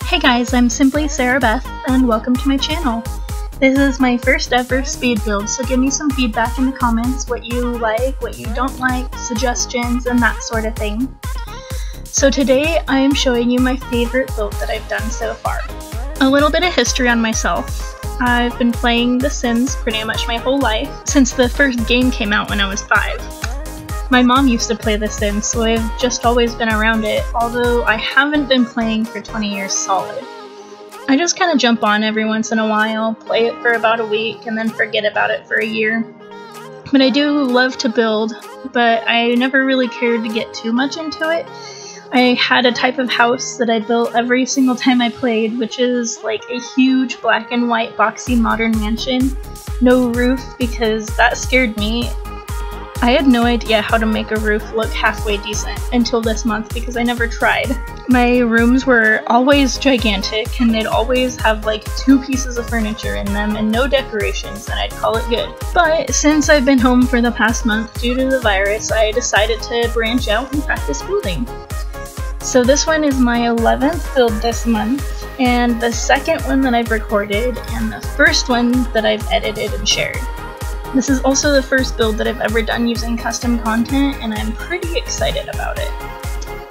Hey guys, I'm Simply Sarah Beth, and welcome to my channel. This is my first ever speed build, so give me some feedback in the comments, what you like, what you don't like, suggestions, and that sort of thing. So today I am showing you my favorite build that I've done so far. A little bit of history on myself. I've been playing The Sims pretty much my whole life, since the first game came out when I was 5. My mom used to play The Sims, so I've just always been around it, although I haven't been playing for 20 years solid. I just kind of jump on every once in a while, play it for about a week, and then forget about it for a year. But I do love to build, but I never really cared to get too much into it. I had a type of house that I built every single time I played, which is like a huge black and white boxy modern mansion. No roof, because that scared me. I had no idea how to make a roof look halfway decent until this month because I never tried. My rooms were always gigantic and they'd always have like 2 pieces of furniture in them and no decorations, and I'd call it good. But since I've been home for the past month due to the virus, I decided to branch out and practice building. So this one is my 11th build this month, and the second one that I've recorded, and the first one that I've edited and shared. This is also the first build that I've ever done using custom content, and I'm pretty excited about it.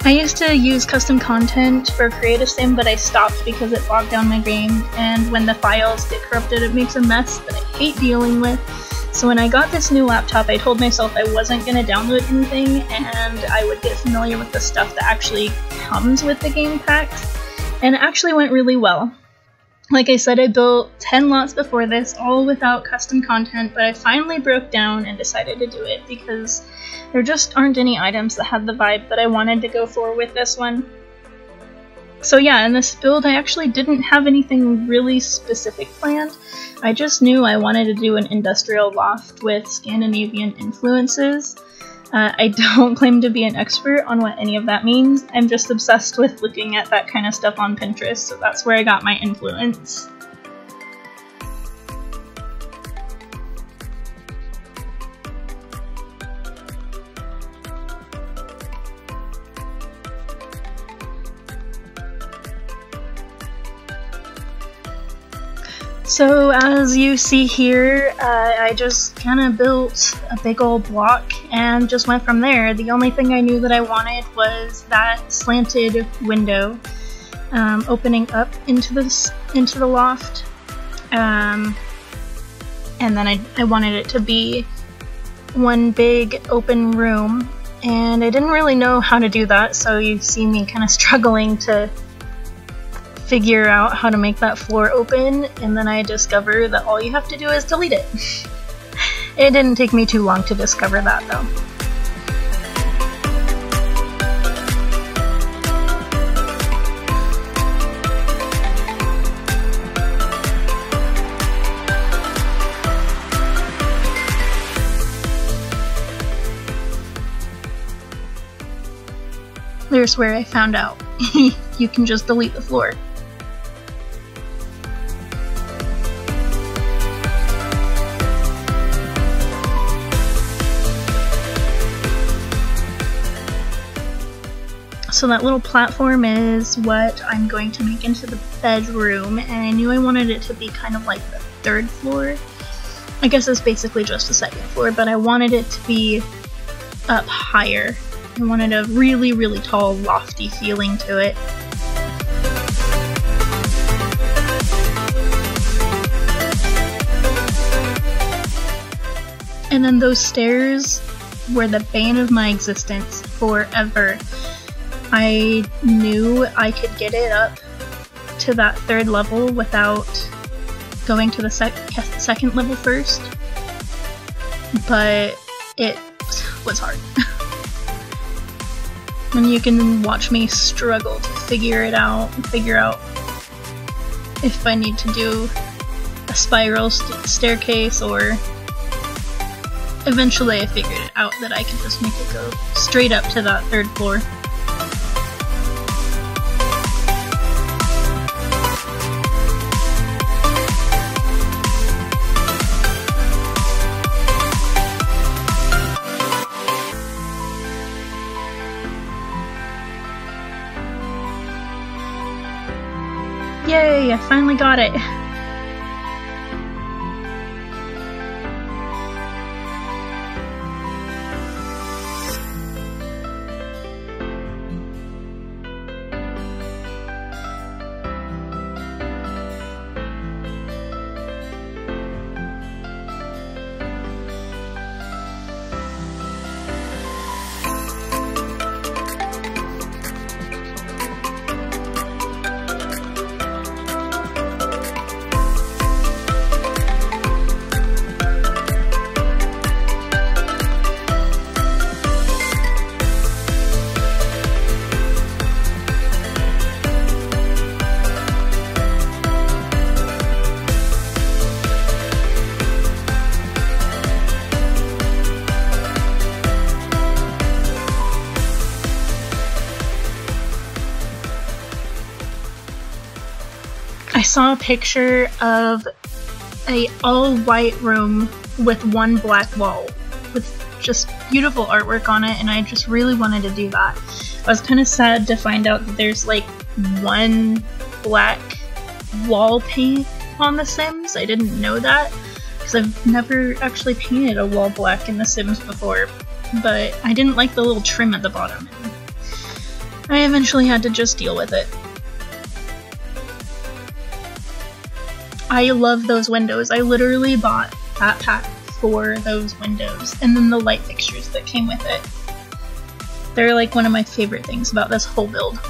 I used to use custom content for Create-A-Sim, but I stopped because it bogged down my game, and when the files get corrupted it makes a mess that I hate dealing with. So when I got this new laptop, I told myself I wasn't going to download anything, and I would get familiar with the stuff that actually comes with the game packs, and it actually went really well. Like I said, I built 10 lots before this, all without custom content, but I finally broke down and decided to do it because there just aren't any items that had the vibe that I wanted to go for with this one. So yeah, in this build I actually didn't have anything really specific planned. I just knew I wanted to do an industrial loft with Scandinavian influences. I don't claim to be an expert on what any of that means. I'm just obsessed with looking at that kind of stuff on Pinterest, so that's where I got my influence. So as you see here, I just kind of built a big old block and just went from there. The only thing I knew that I wanted was that slanted window opening up into the loft, and then I wanted it to be one big open room, and I didn't really know how to do that, so you see me kind of struggling to figure out how to make that floor open, and then I discovered that all you have to do is delete it. It didn't take me too long to discover that though. There's where I found out. You can just delete the floor. So that little platform is what I'm going to make into the bedroom, and I knew I wanted it to be kind of like the 3rd floor. I guess it's basically just the 2nd floor, but I wanted it to be up higher. I wanted a really, really tall, lofty feeling to it. And then those stairs were the bane of my existence forever. I knew I could get it up to that 3rd level without going to the 2nd level first, but it was hard. And you can watch me struggle to figure it out and figure out if I need to do a spiral staircase, or eventually I figured it out that I could just make it go straight up to that 3rd floor. Yay, I finally got it! I saw a picture of a all-white room with one black wall with just beautiful artwork on it, and I just really wanted to do that. I was kind of sad to find out that there's like one black wall paint on The Sims. I didn't know that because I've never actually painted a wall black in The Sims before, but I didn't like the little trim at the bottom. I eventually had to just deal with it. I love those windows. I literally bought that pack for those windows, and then the light fixtures that came with it. They're like one of my favorite things about this whole build.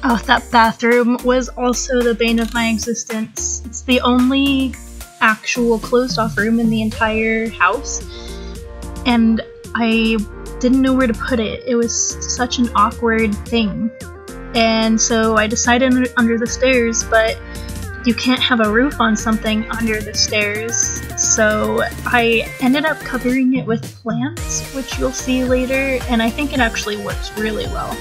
Oh, that bathroom was also the bane of my existence. It's the only actual closed-off room in the entire house, and I didn't know where to put it. It was such an awkward thing. And so I decided under the stairs, but you can't have a roof on something under the stairs, so I ended up covering it with plants, which you'll see later, and I think it actually works really well.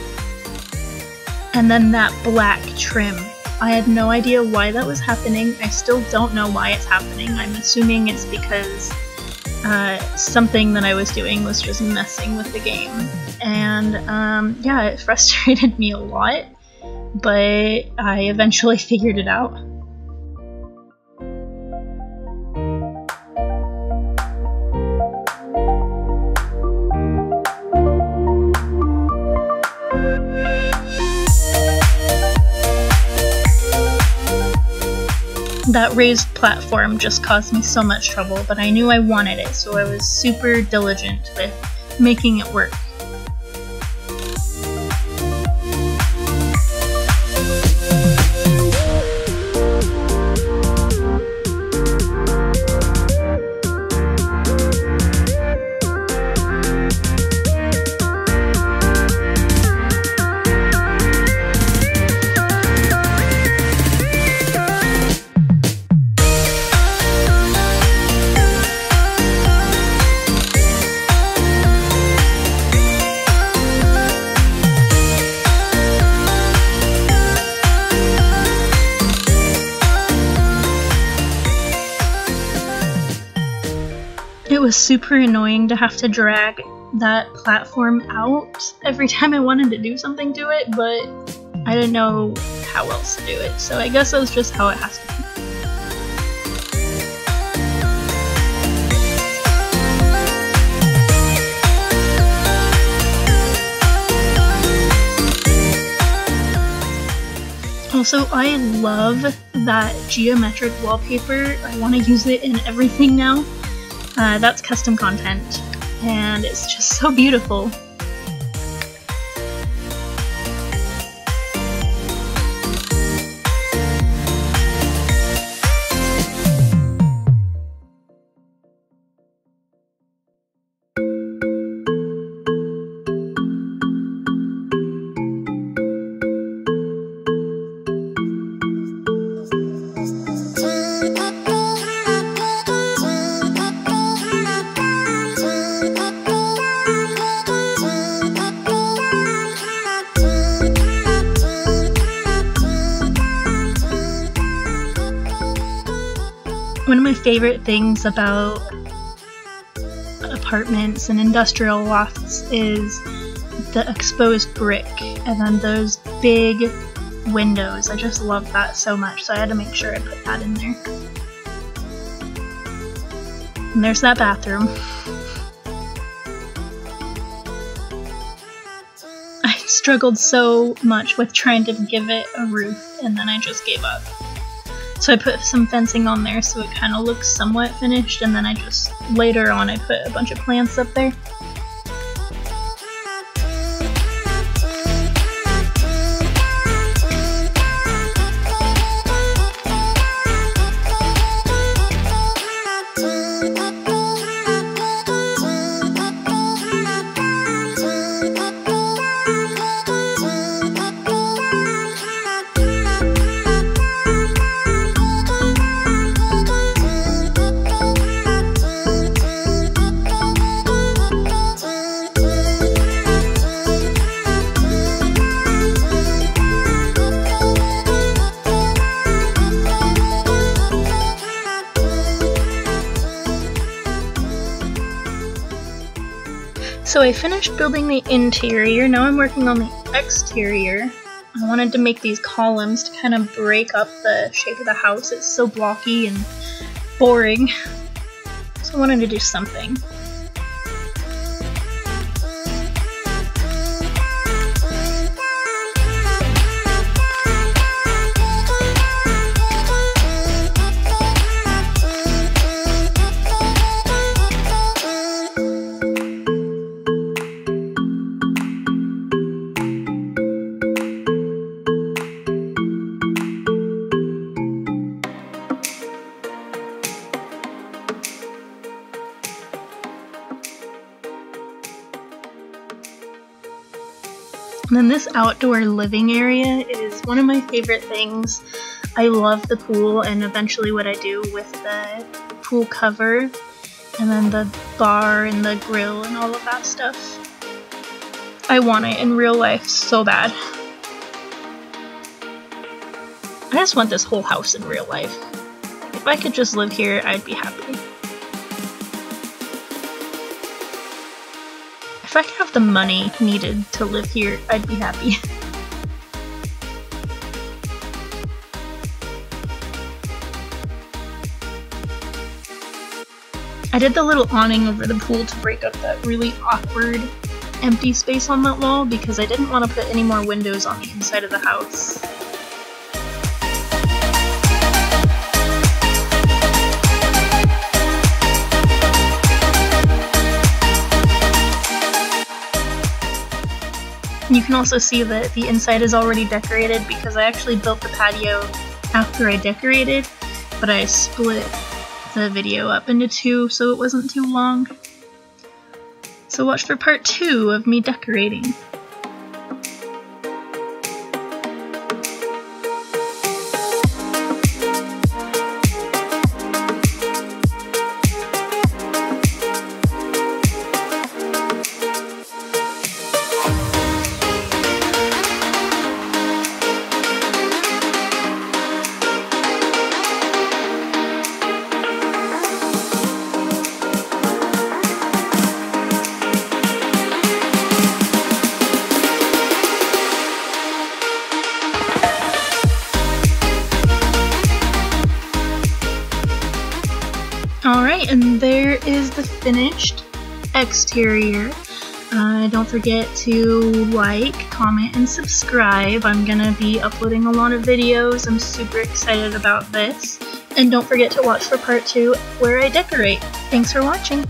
And then that black trim. I had no idea why that was happening. I still don't know why it's happening. I'm assuming it's because something that I was doing was just messing with the game. And yeah, it frustrated me a lot, but I eventually figured it out. That raised platform just caused me so much trouble, but I knew I wanted it, so I was super diligent with making it work. It was super annoying to have to drag that platform out every time I wanted to do something to it, but I didn't know how else to do it, so I guess that's just how it has to be. Also, I love that geometric wallpaper. I want to use it in everything now. That's custom content, and it's just so beautiful. One of my favorite things about apartments and industrial lofts is the exposed brick and then those big windows. I just love that so much, so I had to make sure I put that in there. And there's that bathroom. I struggled so much with trying to give it a roof, and then I just gave up. So I put some fencing on there so it kind of looks somewhat finished, and then later on I put a bunch of plants up there. So I finished building the interior, now I'm working on the exterior. I wanted to make these columns to kind of break up the shape of the house. It's so blocky and boring, so I wanted to do something. And then this outdoor living area is one of my favorite things. I love the pool and eventually what I do with the pool cover and then the bar and the grill and all of that stuff. I want it in real life so bad. I just want this whole house in real life. If I could just live here, I'd be happy. If I could have the money needed to live here, I'd be happy. I did the little awning over the pool to break up that really awkward empty space on that wall because I didn't want to put any more windows on the inside of the house. You can also see that the inside is already decorated because I actually built the patio after I decorated, but I split the video up into two so it wasn't too long. So watch for part 2 of me decorating. Alright, and there is the finished exterior. Don't forget to like, comment, and subscribe. I'm gonna be uploading a lot of videos. I'm super excited about this. And don't forget to watch for part 2 where I decorate. Thanks for watching!